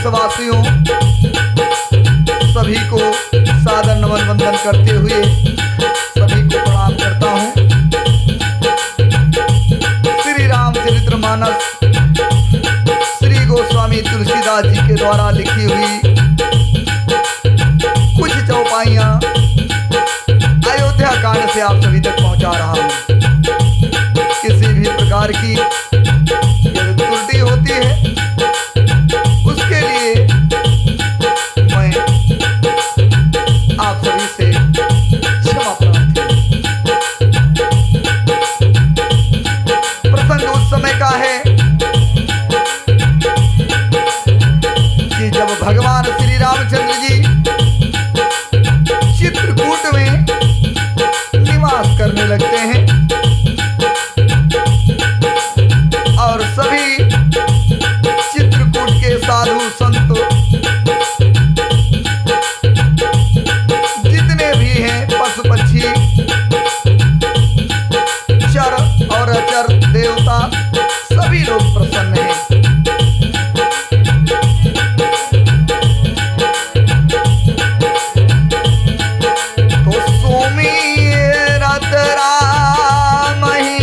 देशवासियों सभी को सादर नमन वंदन करते हुए सभी को प्रणाम करता हूँ। श्री रामचरितमानस श्री गोस्वामी तुलसीदास जी के द्वारा लिखी हुई कुछ चौपाइयाँ अयोध्या कांड से आप सभी तक पहुँचा रहा हूँ। किसी भी प्रकार की यदि त्रुटि होती है उसके लिए मैं आप सभी से क्षमा प्रार्थी हूं। प्रसंग उस समय का है कि जब भगवान श्री रामचंद्र जी चित्रकूट में निवास करने लगते हैं और सभी चित्रकूट के साधु संत जितने भी हैं पशु पक्षी चर और अचर देवता सभी लोग प्रसन्न हैं। तो सोमी रत राम ही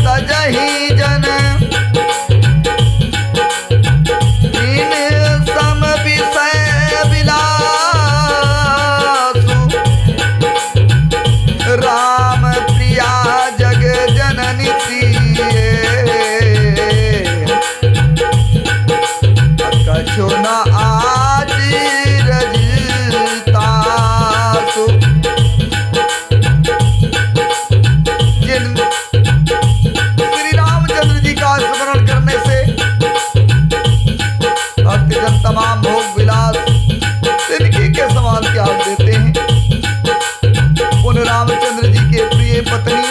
तजहि जन राम प्रिया जग जननी कछु न आज रजता जिन श्री रामचंद्र जी का स्मरण करने से भक्तजन तमाम भोग विलास तिनकी के समान त्याग देते हैं। उन रामचंद्र जी के प्रिय पत्नी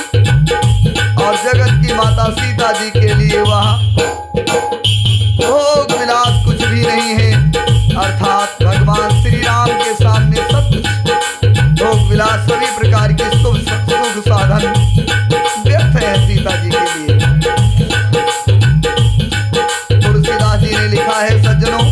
और जगत की माता सीता जी के लिए वहाँ भोग विलास कुछ भी नहीं है, अर्थात भगवान श्री राम के सामने सब कुछ भोग विलास सभी प्रकार के सुख साधन व्यर्थ है सीता जी के लिए। तुलसीदास जी ने लिखा है सज्जनों,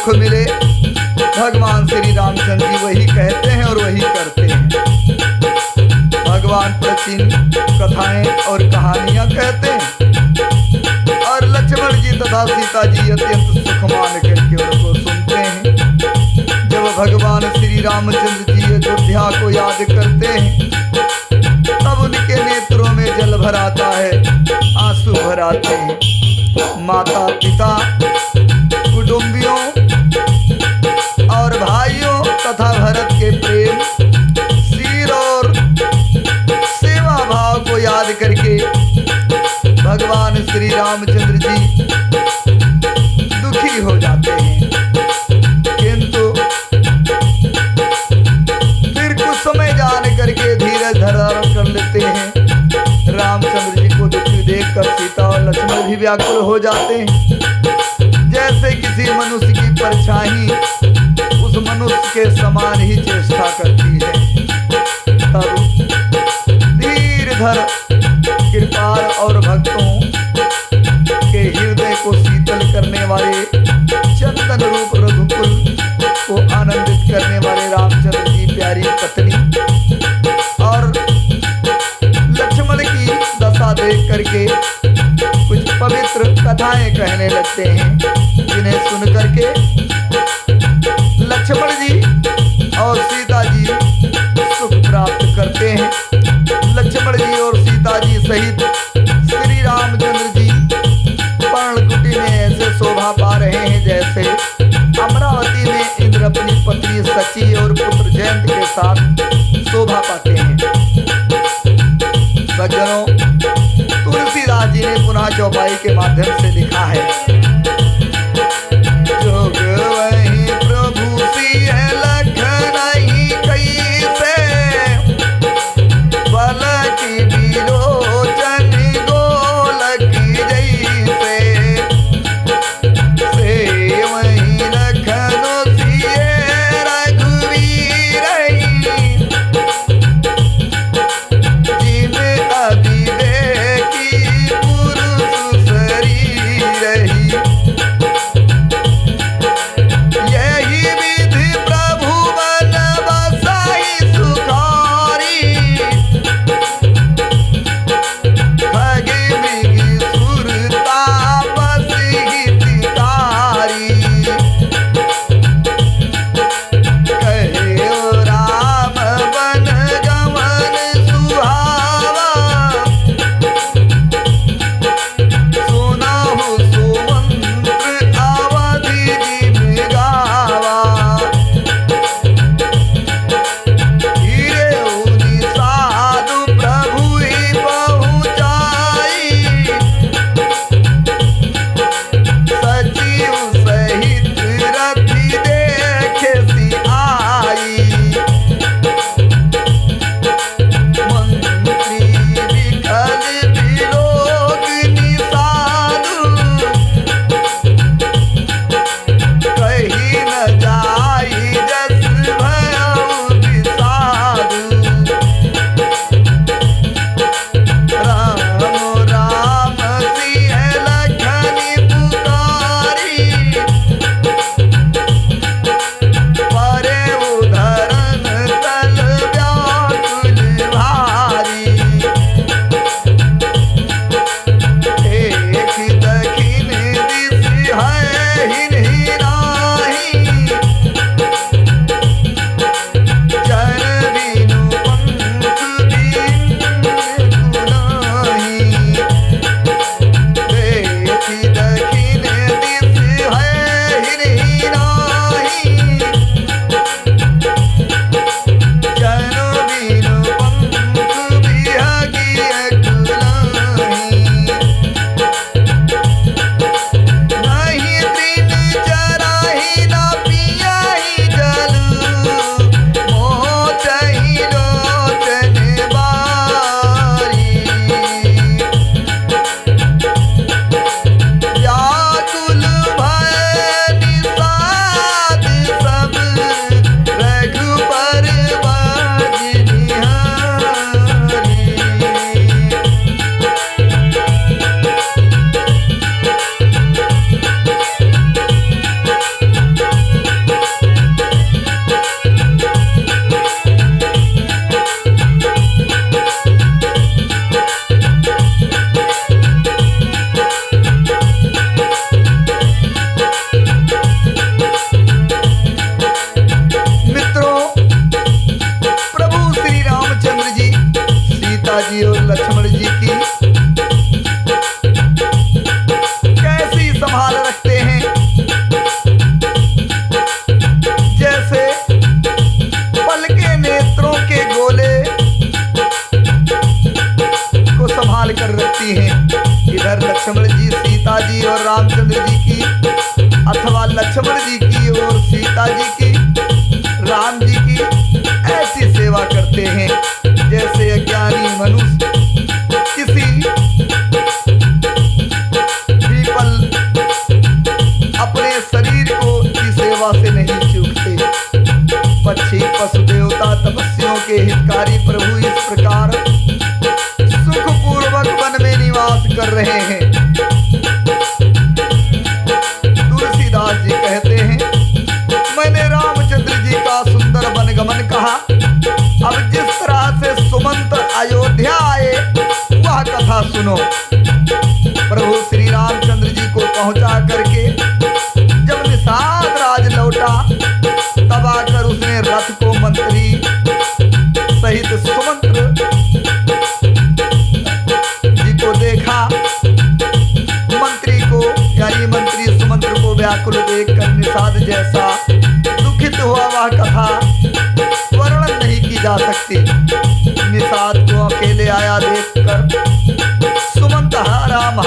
सुख मिले, भगवान श्री रामचंद्र जी वही कहते हैं और वही करते हैं। भगवान प्राचीन कथाएं और कहानियां कहते हैं और लक्ष्मण जी तथा सीता जी अत्यंत सुख मान करके उनको सुनते हैं। जब भगवान श्री रामचंद्र जी अयोध्या को याद करते हैं तब उनके नेत्रों में जल भर आता है, आंसू भर आते हैं। माता पिता, कुटुंबियों और भाइयों तथा भरत के प्रेम, शीर और सेवा भाव को याद करके भगवान श्री रामचंद्र जी दुखी हो जाते हैं। किंतु फिर कुछ समय जान करके धीरज धारण कर लेते हैं। रामचंद्र जी को दुखी देखकर सीता और लक्ष्मण भी व्याकुल हो जाते हैं। जैसे किसी मनुष्य की परछाई उस मनुष्य के समान ही चेष्टा करती है। तब धीरधर कृपाल और भक्तों के हृदय को शीतल करने वाले, चंदन रूप रघुकुल को आनंदित करने वाले रामचंद्र जी प्यारी पत्नी और लक्ष्मण की दशा देख करके कुछ पवित्र कथाएं कहने लगते हैं, जिन्हें सुन करके लक्ष्मण जी और सीता जी सुख प्राप्त करते हैं। लक्ष्मण जी और सीता जी सहित श्री रामचंद्र जी पर्णकुटी में ऐसे शोभा पा रहे हैं जैसे अमरावती में इंद्र अपनी पत्नी सची और पुत्र जयंत के साथ शोभा पाते हैं। सज्जनों, तुलसीदास जी ने पुनः चौपाई के माध्यम से लिखा है, जोग वही प्रभु सिय लखनई कैसे, पलकी बिलोचन गोलकी जैसे, से वही लखनो सिय रघुवीर जिन अभिवेकी पुरुष शरीर रही। जी की अथवा लक्ष्मण जी की और सीता जी की, राम जी की ऐसी सेवा करते हैं जैसे अज्ञानी मनुष्य किसी भी पल अपने शरीर को की सेवा से नहीं चूकते। पक्षी पशु देवता तपस्वियों के हितकारी प्रभु इस प्रकार सुखपूर्वक वन में निवास कर रहे हैं। तुलसीदास जी कहते हैं, मैंने रामचंद्र जी का सुंदर वनगमन कहा। अब जिस तरह से सुमंत अयोध्या आए वह कथा सुनो। प्रभु श्री रामचंद्र जी को पहुंचा करके जब निषाद राज लौटा तब आकर उसने रथ को मंत्री सहित सुमंत्र जी को देखा। मंत्री को यानी मंत्री सुमंत्र को व्याकुल देखकर निषाद जैसा दुखित हुआ वह कथा वर्णन नहीं की जा सकती। निषाद को अकेले आया देखकर सुमंत हा राम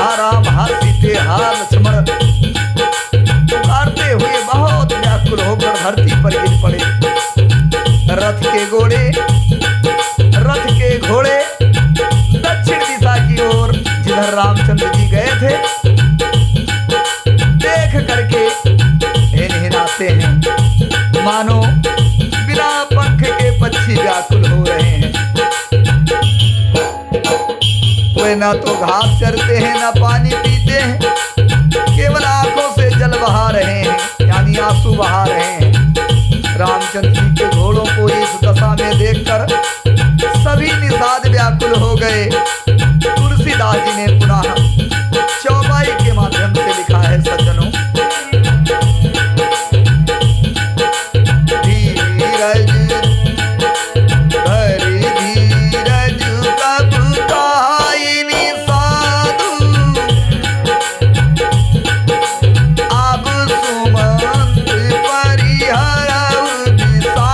हा सीते हा लक्ष्मण पुकारते हुए बहुत व्याकुल होकर धरती पर गिर पड़े। रथ के घोड़े दक्षिण दिशा की ओर जिधर रामचंद्र जी गए थे देख करके हिनहिनाते हैं, मानो बिना पंख के पक्षी व्याकुल हो रहे हैं। वे न तो घास चरते हैं न पानी पीते हैं, केवल आंखों से जल बहा रहे हैं यानी आंसू बहा रहे हैं। रामचंद्र जी के घोड़ों को इस दशा में देखकर सभी निषाद व्याकुल हो गए। तुलसीदास जी ने पुनः चौपाई के माध्यम से लिखा है, सज्जनों, धीरज धरि धीरज कब काई निषादु, अब सुमंत परिहरऊ दिशा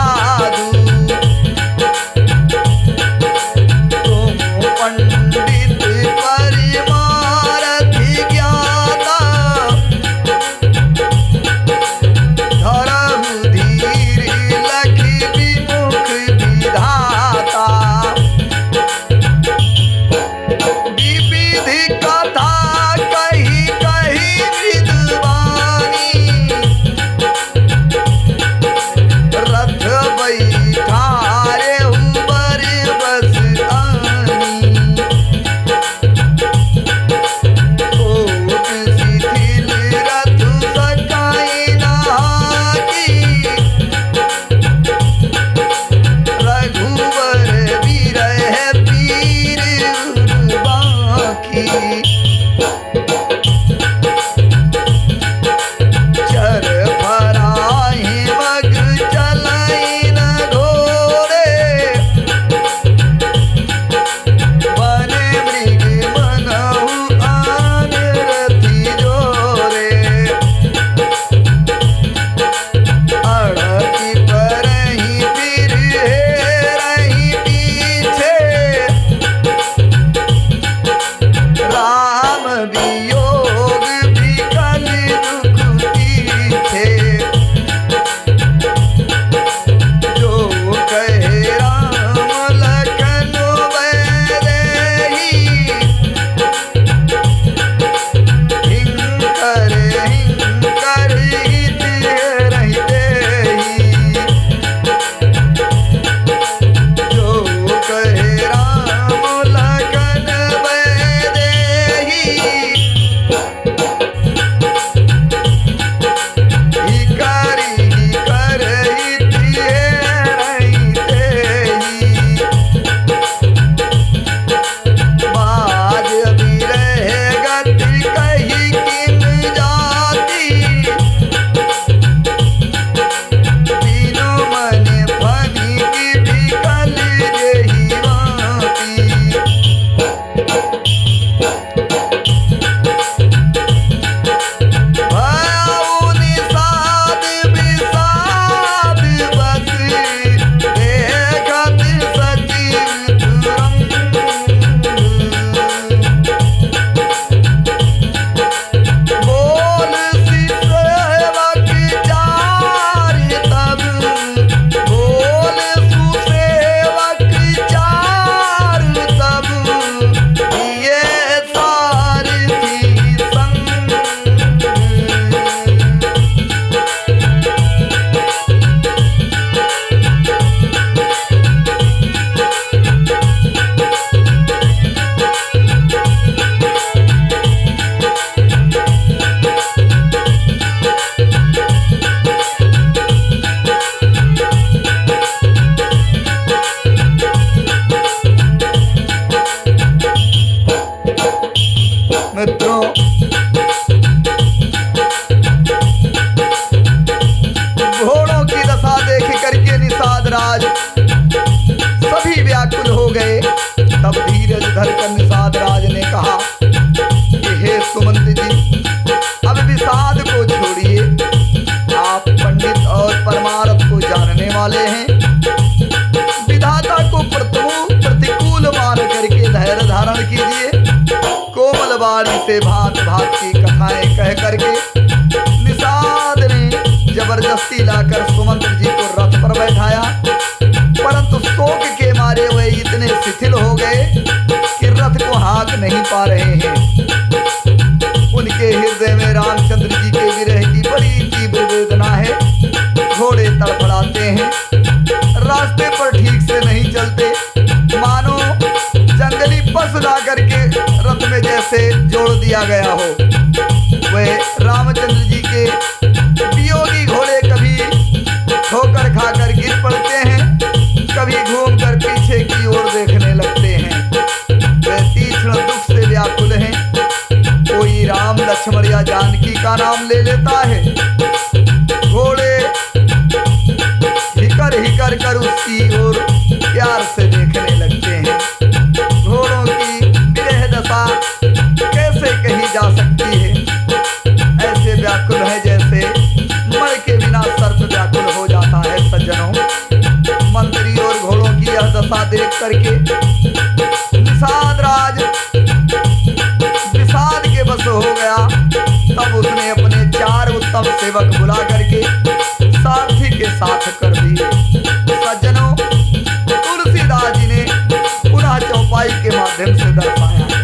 से भांत भांत की कथाएं कह करके निषाद ने जबरदस्ती लाकर सुमंत्र जी को रथ पर बैठाया, परंतु शोक के मारे वे इतने शिथिल हो गए कि रथ को हाँक नहीं पा रहे हैं। उनके हृदय में रामचंद्र जी के विरह की बड़ी तीव्र वेदना है। घोड़े तड़फड़ाते हैं, रास्ते पर ठीक से नहीं चलते, मानो जंगली पशु ला करके रथ में जैसे जोड़ दिया गया हो। वे रामचंद्र जी के वियोगी घोड़े कभी ठोकर खाकर गिर पड़ते हैं, कभी घूमकर पीछे की ओर देखने लगते हैं। वे तीक्ष्ण दुख से व्याकुल हैं। कोई राम लक्ष्मण या जानकी का नाम ले लेता है, घोड़े हिकर कर उसकी ओर प्यार से देखने लगते हैं। घोड़ों की विरह दशा कैसे कही जा सकती है। ऐसे व्याकुल है जैसे मर के बिना सर्प व्याकुल हो जाता है। सज्जनों, मंत्री और घोड़ों की यह दशा देख करके निषाद राज विषाद के बस हो गया। तब उसने अपने 4 उत्तम सेवक बुला करके सारथी के साथ कर दिए। सज्जनों, तुलसीदास जी ने पुनः चौपाई के माध्यम से दर्शाया है।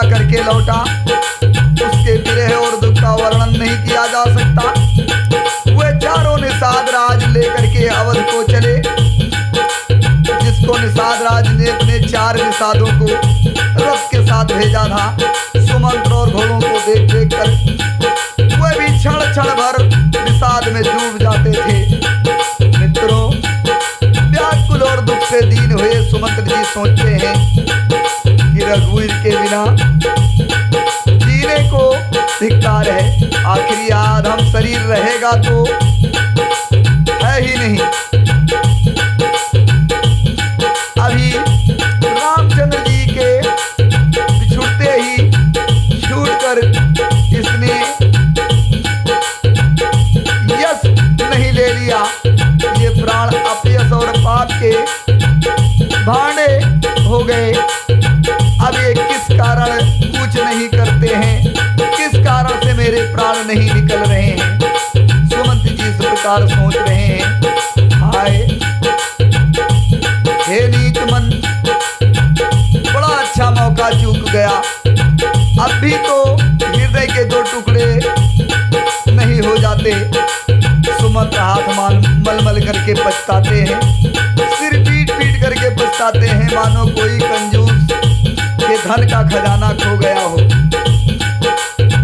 करके लौटा। उसके विरह और दुख का वर्णन नहीं किया जा सकता। वे चारों निषाद राज लेकर के अवध को चले, जिसको निषाद निषादों को रथ के साथ भेजा था। सुमंत्र और घोड़ों को देख देख कर वह भी क्षण क्षण भर निषाद में डूब जाते थे। मित्रों, व्याकुल और दुख से दीन हुए सुमंत्र जी सोचते हैं कि रघुवीर के बिना जीने को धिक्कार है। आखिरी आधम शरीर रहेगा तो है ही नहीं। अभी रामचंद्र जी के बिछुड़ते ही छूटकर इसने यश नहीं ले लिया। ये प्राण अपयश और पाप के भांडे हो गए। अब ये किस कारण कुछ नहीं करते हैं, किस कारण से मेरे प्राण नहीं निकल रहे हैं। सुमंत जी इस प्रकार सोच रहे हैं। हाय हे नीच मन, बड़ा अच्छा मौका चूक गया। अब भी तो हृदय के दो टुकड़े नहीं हो जाते। सुमंत हाथ मल करके पछताते हैं, सिर पीट पीट करके पछताते हैं, मानो कोई कंजूस के धन का खजाना खो गया हो।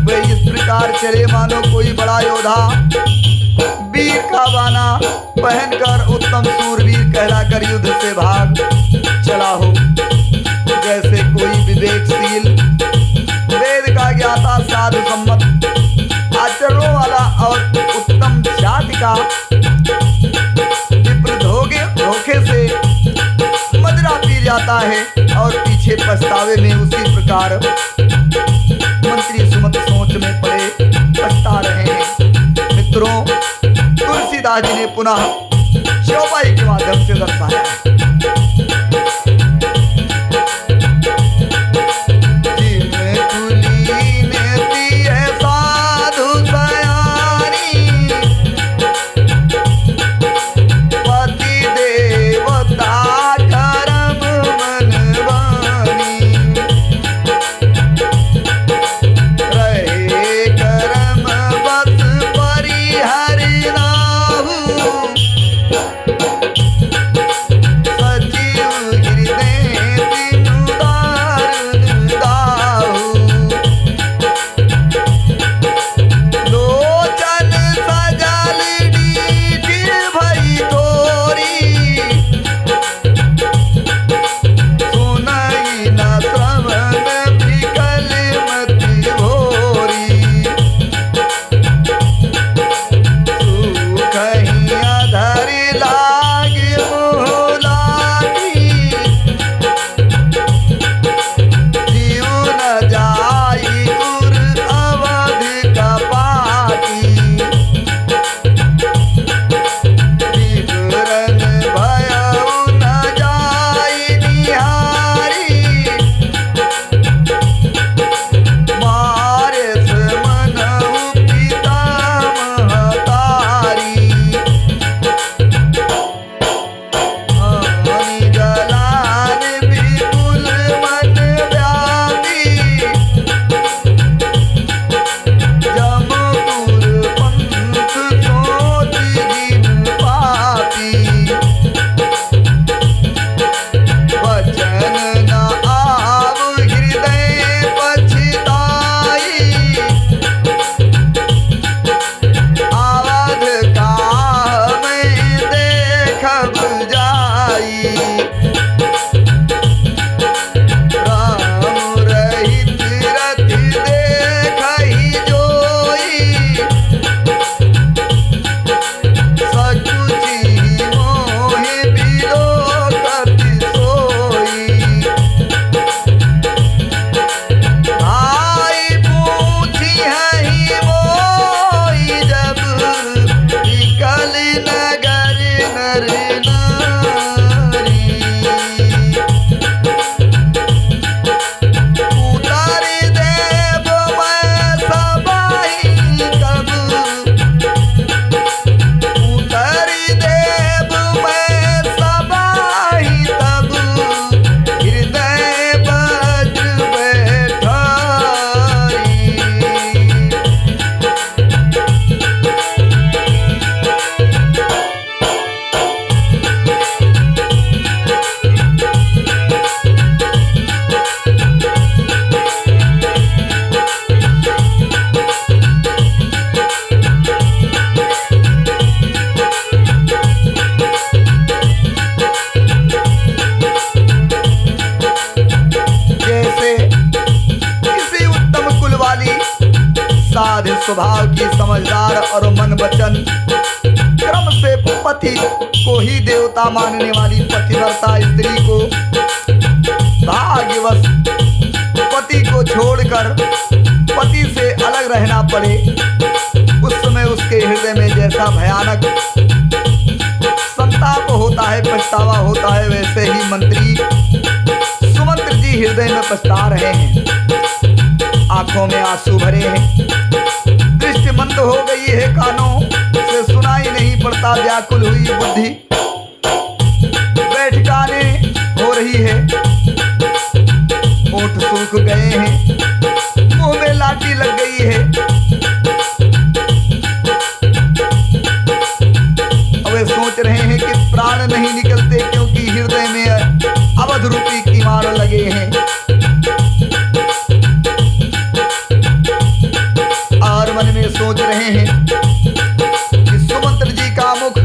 वे इस प्रकार चले मानो कोई बड़ा योद्धा वीर का बाना पहनकर उत्तम सूरवीर कहलाकर युद्ध से भाग चला हो। जैसे कोई विवेकशील वेद का ज्ञाता साधु सम्मत आचरणों वाला और उत्तम जाति का विप्र धोखे से मदिरा पी जाता है और पीछे पछतावे में उसी प्रकार मंत्री सुमंत सोच में पड़े पछता रहे हैं। मित्रों, तुलसीदास जी ने पुनः चौपाई के माध्यम से दर्शाया है। स्वभाव की समझदार और मन वचन क्रम से पति को ही देवता मानने वाली पतिव्रता स्त्री को भाग्यवश पति को छोड़कर पति से अलग रहना पड़े, उस समय उसके हृदय में जैसा भयानक संताप होता है, पछतावा होता है, वैसे ही मंत्री सुमंत्र जी हृदय में पछता रहे हैं। आंखों में आंसू भरे हैं, दृष्टि मंद हो गई है, कानों से सुनाई नहीं पड़ता, व्याकुल हुई बुद्धि बैठकाने हो रही है, होठ सूख गए हैं, मुंह में लाठी लग गई है। अब वे सोच रहे हैं कि प्राण नहीं निकलते क्योंकि हृदय में अवध रूपी कीमार लगे हैं। और मन में सोच रहे हैं कि सुमंत्र जी का मुख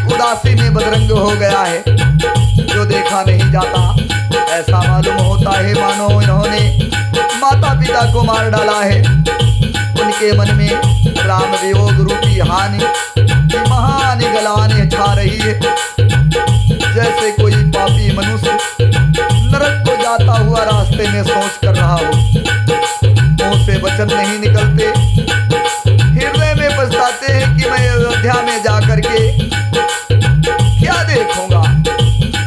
उदासी में बदरंग हो गया है, जो देखा नहीं जाता। ऐसा मालूम होता है मानो इन्होंने माता पिता को मार डाला है। उनके मन में राम वियोग रूपी हानि की महान गलाने छा रही है, जैसे कोई पापी मनुष्य नरक को जाता हुआ रास्ते में सोच कर रहा हो। मुंह से वचन नहीं निकलते, हृदय में पछताते हैं कि मैं अयोध्या में जाकर के क्या देखूंगा।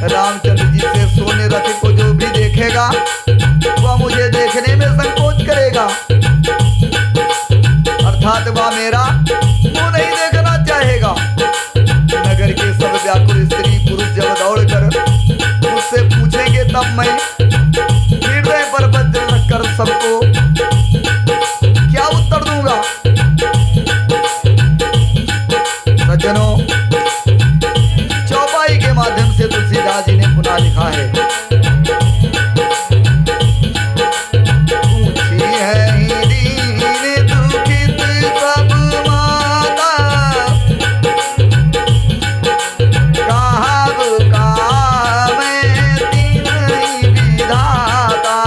रामचंद्र जी से सोने रथ को जो भी देखेगा वह मुझे देखने में संकोच करेगा, अर्थात वह मेरा मुंह नहीं देखना चाहेगा। नगर के सब व्याकुल स्त्री पुरुष जब दौड़कर मुझसे पूछेंगे तब मैं हृदय पर वज्र रखकर सबको क्या उत्तर दूंगा। सज्जनों, चौपाई के माध्यम से तुलसीदास जी ने पुनः लिखा है, पूछी है दीन दुखित सब माता, कहाव का मैं तीन विधाता,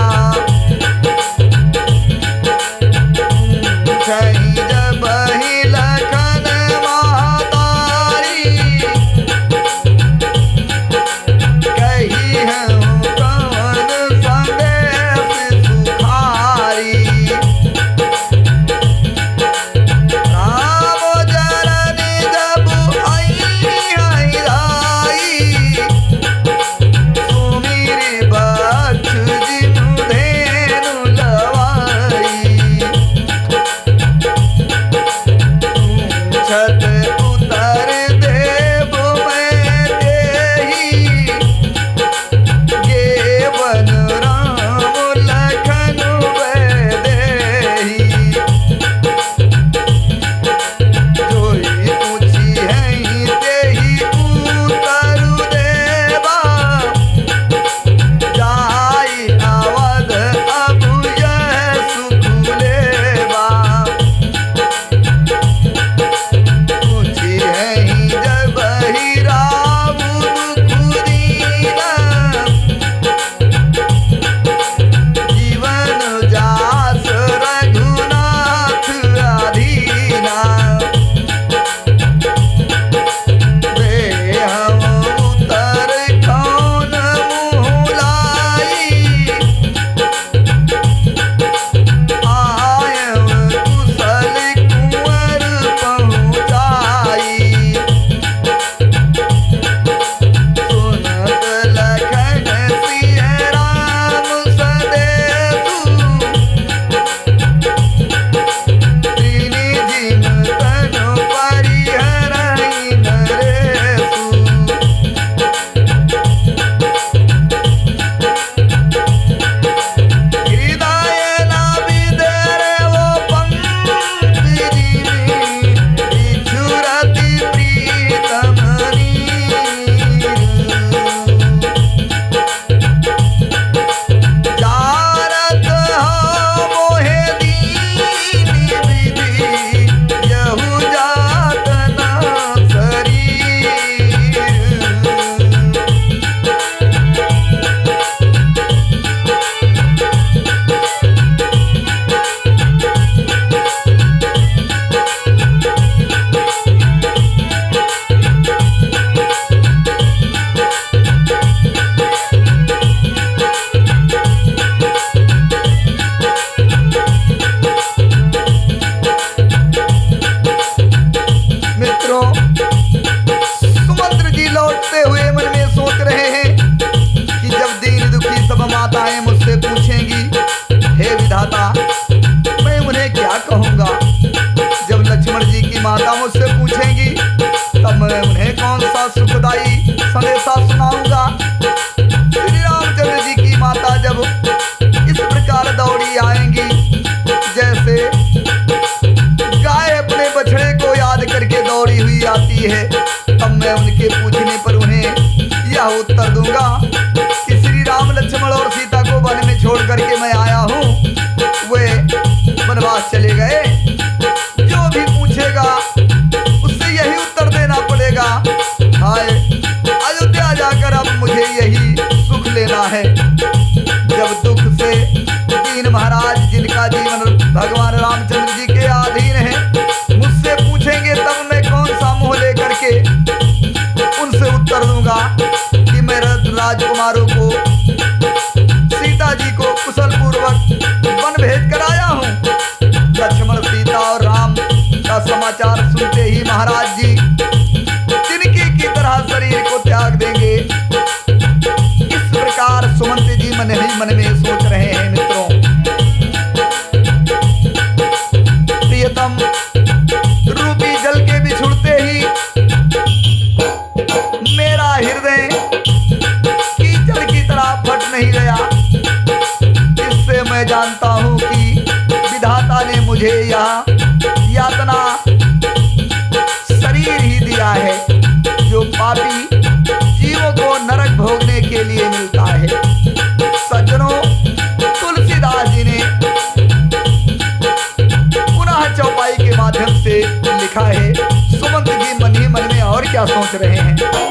है, तब मैं उनके पूछने पर उन्हें यह उत्तर दूंगा कि श्री राम लक्ष्मण और सीता को वन में छोड़ करके मैं आया हूँ, वे वनवास चले गए। जो भी पूछेगा उससे यही उत्तर देना पड़ेगा। हाय, अयोध्या जाकर अब मुझे यही सुख लेना है। जब दुख से दीन महाराज जिनका जीवन भगवान रामचंद्र जी के अधीन है मुझसे पूछेंगे, तब मैं कौन सा मुंह लेकर के उनसे उत्तर दूंगा कि मैं राजकुमारों को, सीता जी को कुशल पूर्वक वन भेज कर आया हूँ। लक्ष्मण, सीता और राम का समाचार सुनते ही महाराज जी तिनके की तरह शरीर को त्याग देंगे। इस प्रकार सुमंत जी मन ही मन में सोच रहे हैं। मित्रों, प्रियतम रूपी जल के बिछुड़ते ही मेरा हृदय कीचड़ की तरह फट नहीं गया। इससे मैं जानता हूं कि विधाता ने मुझे यह यातना शरीर ही दिया है, जो पापी जीवों को नरक भोगने के लिए मिलता है। सज्जनों, तुलसीदास जी ने पुनः चौपाई के माध्यम से लिखा है। सुमंत जी मन ही मन में और क्या सोच रहे हैं।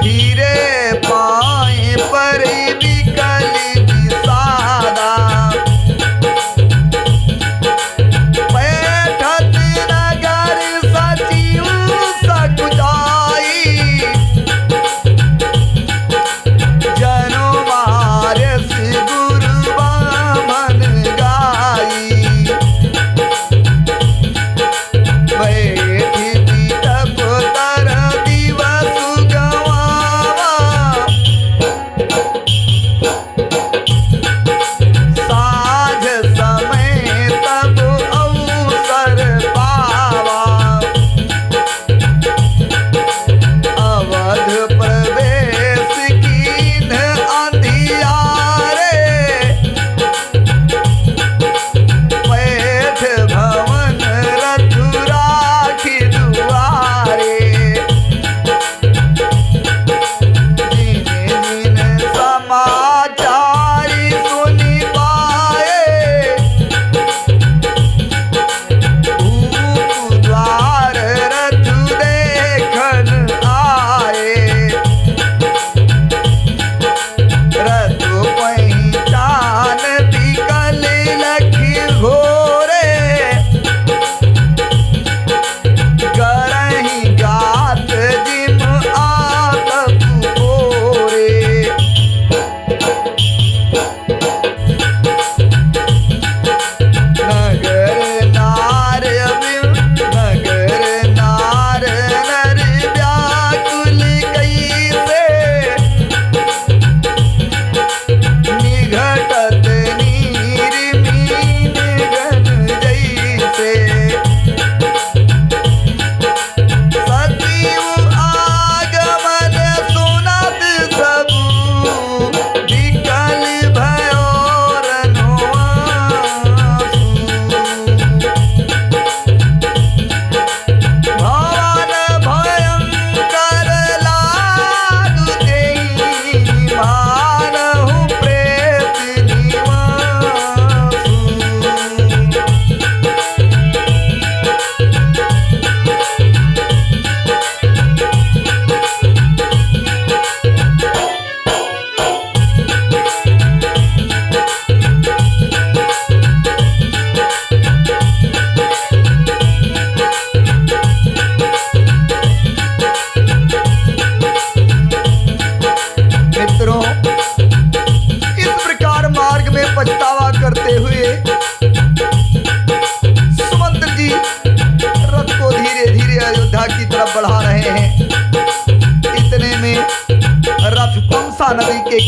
धीरे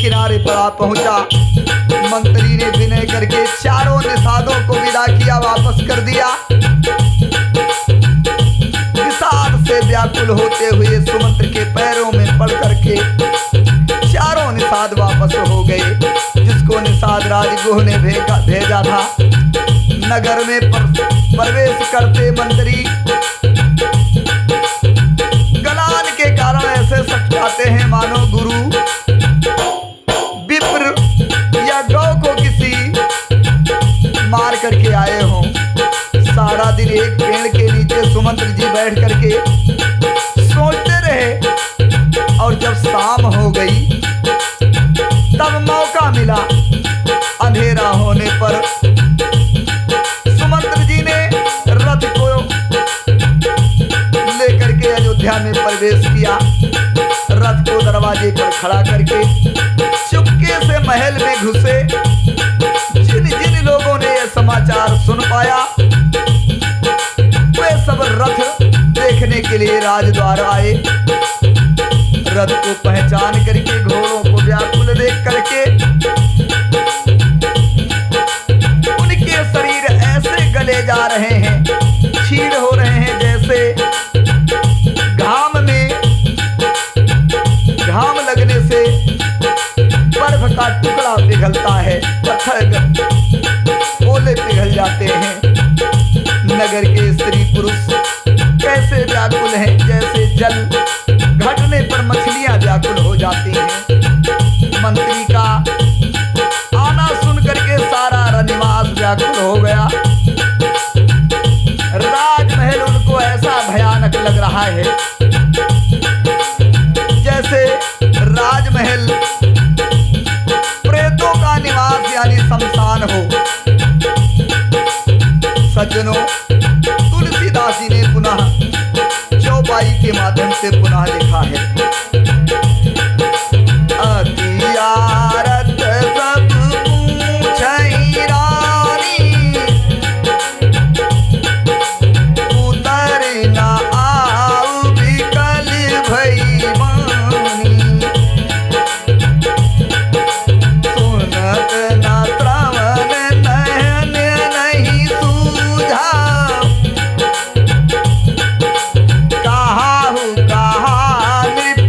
किनारे पर आ पहुंचा। मंत्री ने विनय करके चारों निषादों को विदा किया, वापस कर दिया। विषाद से व्याकुल होते हुए सुमंत्र के पैरों में पड़ करके चारों निषाद वापस हो गए। जिसको निषाद राजगुह ने भेजा था। नगर में प्रवेश करते मंत्री गलान के कारण ऐसे सटकाते हैं मानो गुरु विप्र या गौ को किसी मार करके आए हों। सारा दिन एक पेड़ के नीचे सुमंत्र जी बैठ करके सोचते रहे और जब शाम हो गई तब मौका मिला। अंधेरा होने पर सुमंत्र जी ने रथ को लेकर के अयोध्या में प्रवेश किया। रथ को दरवाजे पर खड़ा करके चुपके से महल में घुसे। जिन जिन लोगों ने यह समाचार सुन पाया वे सब रथ देखने के लिए राजद्वार आए। रथ को पहचान करके घोड़ों को व्याकुल देख करके उनके शरीर ऐसे गले जा रहे हैं, छीड़ हो रहे हैं जैसे घाम लगने से बर्फ का टुकड़ा पिघलता है, पत्थर ओले पिघल जाते हैं। नगर के स्त्री पुरुष कैसे व्याकुल हैं, जैसे जल घटने पर मछलियां व्याकुल हो जाती हैं। मंत्री का आना सुन करके सारा रनिवास व्याकुल हो गया। राजमहल उनको ऐसा भयानक लग रहा है जैसे राजमहल प्रेतों का निवास यानी शमशान हो। सज्जनों, तुलसीदास जी ने पुनः चौपाई के माध्यम से पुनः लिखा है। अतियारत सब पूछई रानी, उतर ना आऊ विकल भई वानी। सुनत ना श्रवण नयन नहीं सूझा, कहाहु कहा नृप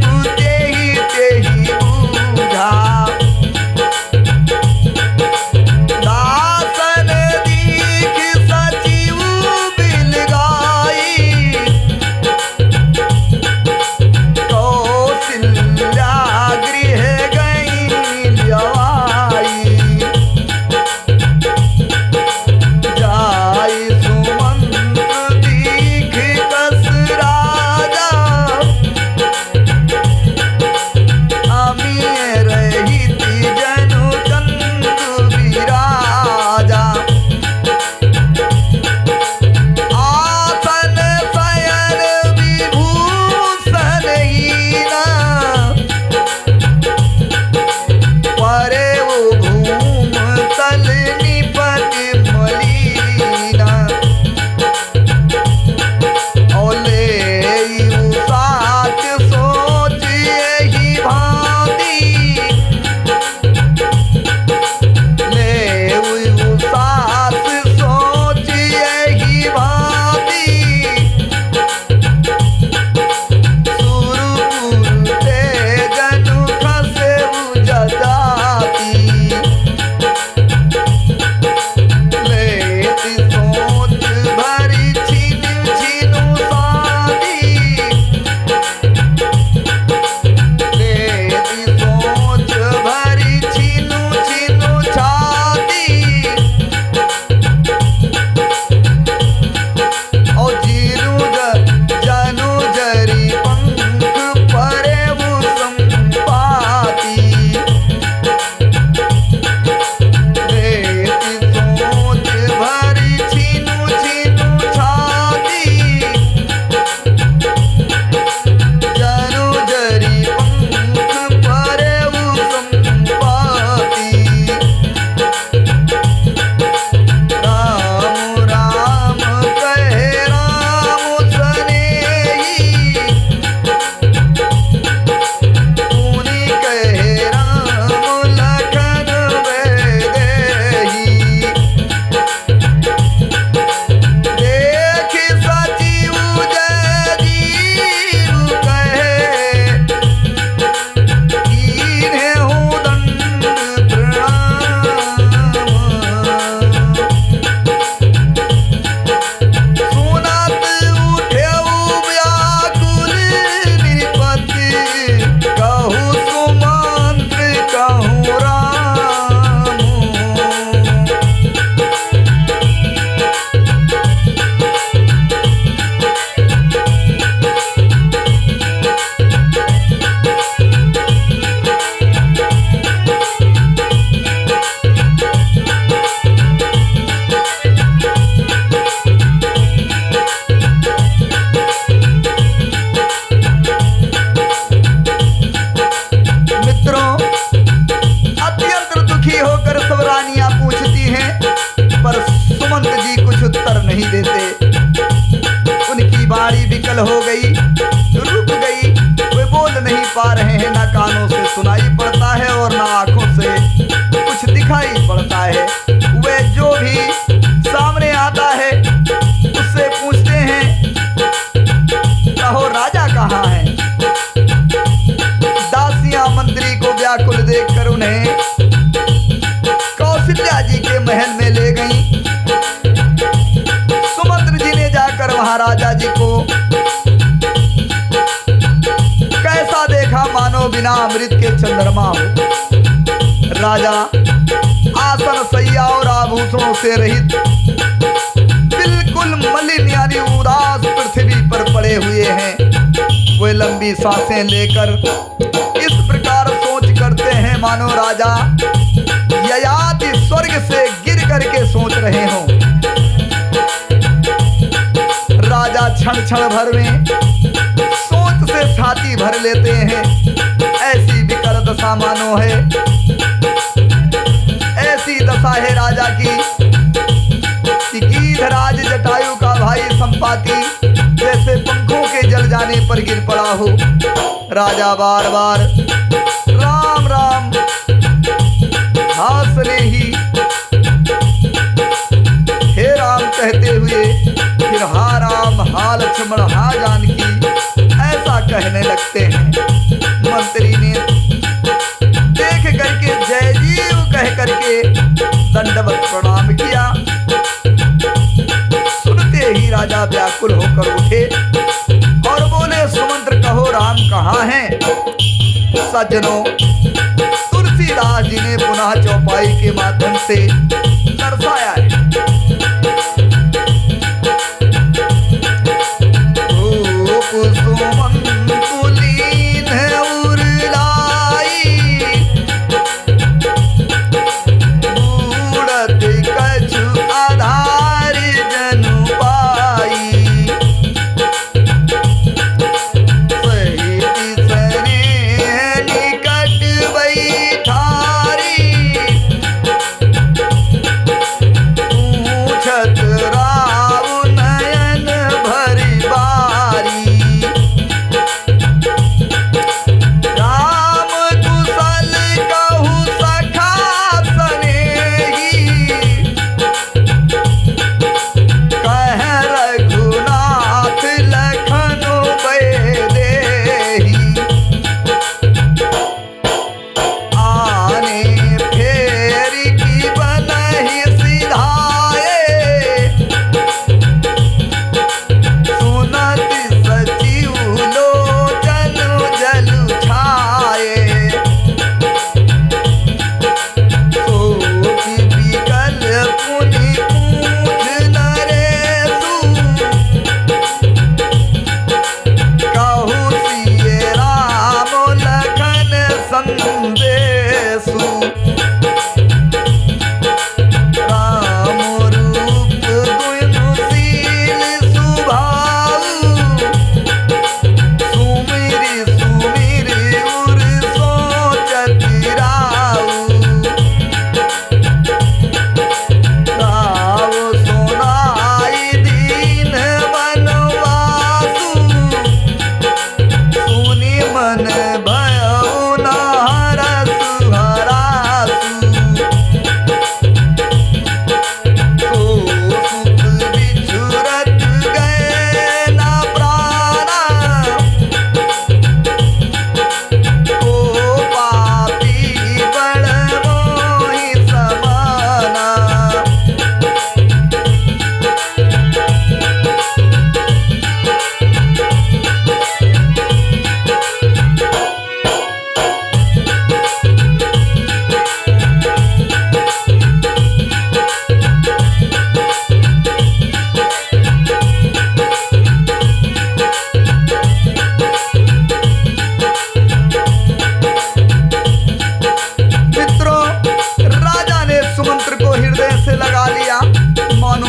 विकल हो गई, रुक गई। वे बोल नहीं पा रहे हैं, ना कानों से सुनाई पड़ता है और ना आंखों से कुछ दिखाई पड़ता है। वे जो भी सामने आता है उससे पूछते हैं, कहो राजा कहाँ है? दासियां मंत्री को व्याकुल देखकर उन्हें कौशल्या जी के महल में ले गईं। सुमंत्र जी ने जाकर महाराजा जी को कैसा देखा, मानो बिना अमृत के चंद्रमा हो। राजा आसन सैया और आभूषणों से रहित बिल्कुल मलिन यानी उदास पृथ्वी पर पड़े हुए हैं। वे लंबी सांसें लेकर इस प्रकार सोच करते हैं मानो राजा ययाति स्वर्ग से गिर करके सोच रहे हों। राजा क्षण क्षण भर में सोच से छाती भर लेते हैं। ऐसी विकल दशा मानो है, ऐसी दशा है राजा की कि गीधराज जटायु का भाई संपाति जैसे पंखों के जल जाने पर गिर पड़ा हो। राजा बार बार राम राम हासने ही हे राम कहते हुए फिर हा राम हा लक्ष्मण हा जानकी ऐसा कहने लगते हैं। मंत्री ने देख करके जय जीव कह करके दंडवत प्रणाम किया। सुनते ही राजा व्याकुल होकर उठे और बोले, सुमंत्र कहो राम कहाँ हैं? सज्जनों, तुलसीदास जी ने पुनः चौपाई के माध्यम से दर्शाया है।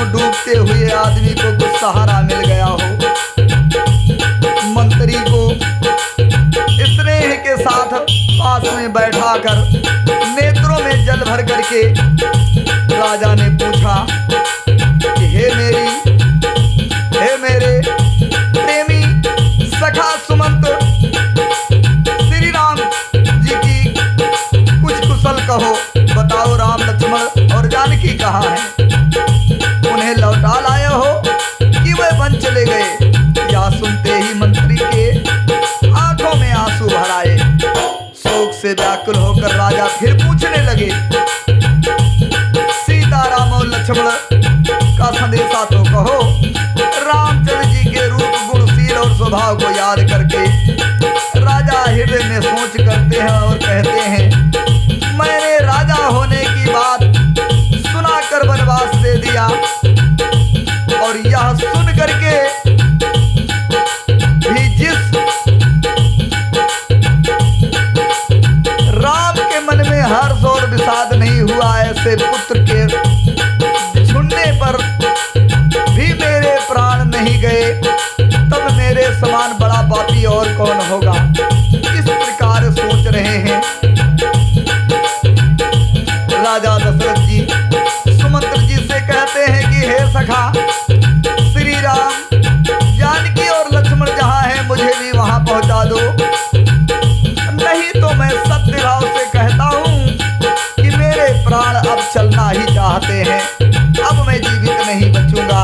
डूबते हुए आदमी को कुछ सहारा मिल गया हो। मंत्री को स्नेह के साथ पास में बैठाकर नेत्रों में जल भर करके राजा ने पूछा कि हे मेरे प्रेमी होकर राजा फिर पूछने लगे, सीताराम और लक्ष्मण का संदेशा तो कहो। रामचंद्र जी के रूप, गुणशील और स्वभाव को याद करके राजा हृदय में सोच करते हैं और कहते हैं, मैंने राजा होने की बात सुनाकर वनवास दे दिया, और यह सुन करके भी जिस राम के मन में हर्ष और विषाद नहीं हुआ, ऐसे पुत्र के छुड़ने पर भी मेरे प्राण नहीं गए, तब मेरे समान बड़ा पापी और कौन होगा। इस प्रकार सोच रहे हैं। राजा दशरथ जी सुमंत्र जी से कहते हैं कि हे सखा, श्री राम, जानकी और लक्ष्मण जहां है मुझे भी वहां पहुंचा दो, नहीं तो मैं सत्य भाव से कहता हूं कि मेरे प्राण अब चलना ही चाहते हैं, अब मैं जीवित नहीं बचूंगा।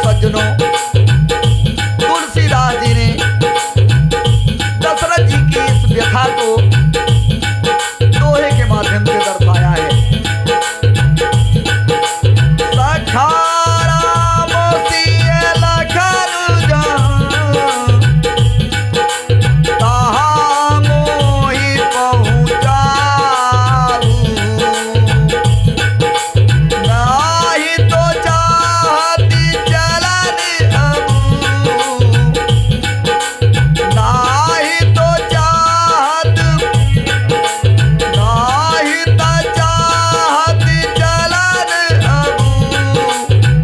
सज्जनों, तुलसीदास जी ने दशरथ जी की इस व्यथा को दोहे के माध्यम से दर्शाया है। सखा राम सिय लखन जान, ताहा मोहि पहुँचाऊ, नाही तो चाहती चलन अबू, नाही तो चाहत, नाही तो चाहत चलन अबू,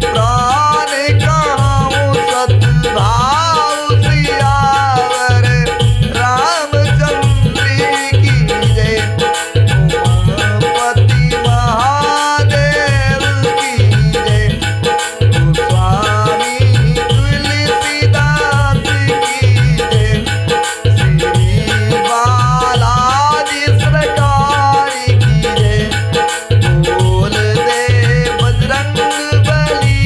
प्राण कहूँ सद्भाव सियावर रामचंद्र की जय, उमापति महादेव की जय, गोस्वामी तुलसीदास की जय, श्री बालाजी सरकार की जय, बोल दे बजरंग बली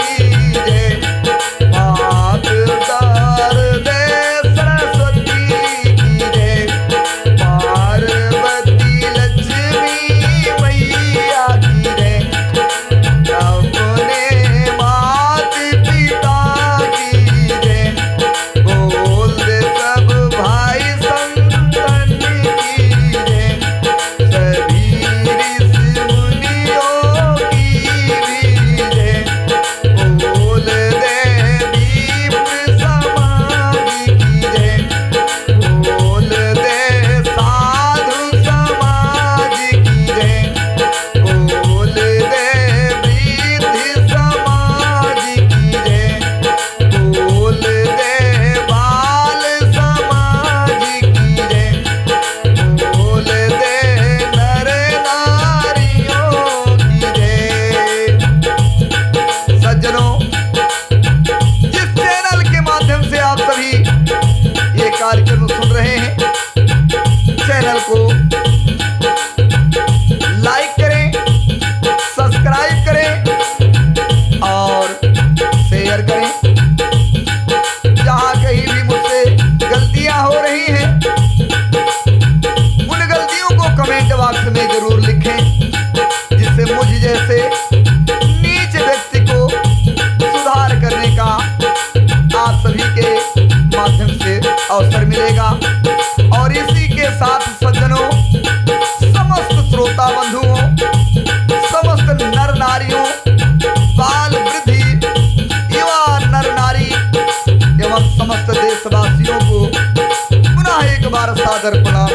की जय, मात उतार दे सरस्वती की जय, पार्वती लक्ष्मी मैया की जय, अपने मात पिता की जय, बोल दे सब भाई संतन की जय, सभी ऋषि मुनियों की भी जय, बोल दे विप्र समाज की जय, बोल दे साधु समाज की जय, बोल दे वृद्ध समाज की जय, बोल दे बाल समाज की जय, बोल दे नर नारियों की जय। सज्जनों, जिस चैनल के माध्यम से आप सभी ये कार्यक्रम सुन रहे हैं, चैनल को लाइक करें, सब्सक्राइब करें और शेयर करें। जहां कहीं भी मुझसे गलतियां हो रही हैं, उन गलतियों को कमेंट बॉक्स में जरूर लिखें, जिससे मुझ जैसे नीच व्यक्ति को सुधार करने का आप सभी के माध्यम से अवसर मिलेगा। और इसी के साथ सज्जनों, समस्त श्रोता बंधुओं, समस्त नर नारियों, बाल वृद्धि, युवा नर नारी एवं समस्त देशवासियों को पुनः एक बार सादर प्रणाम।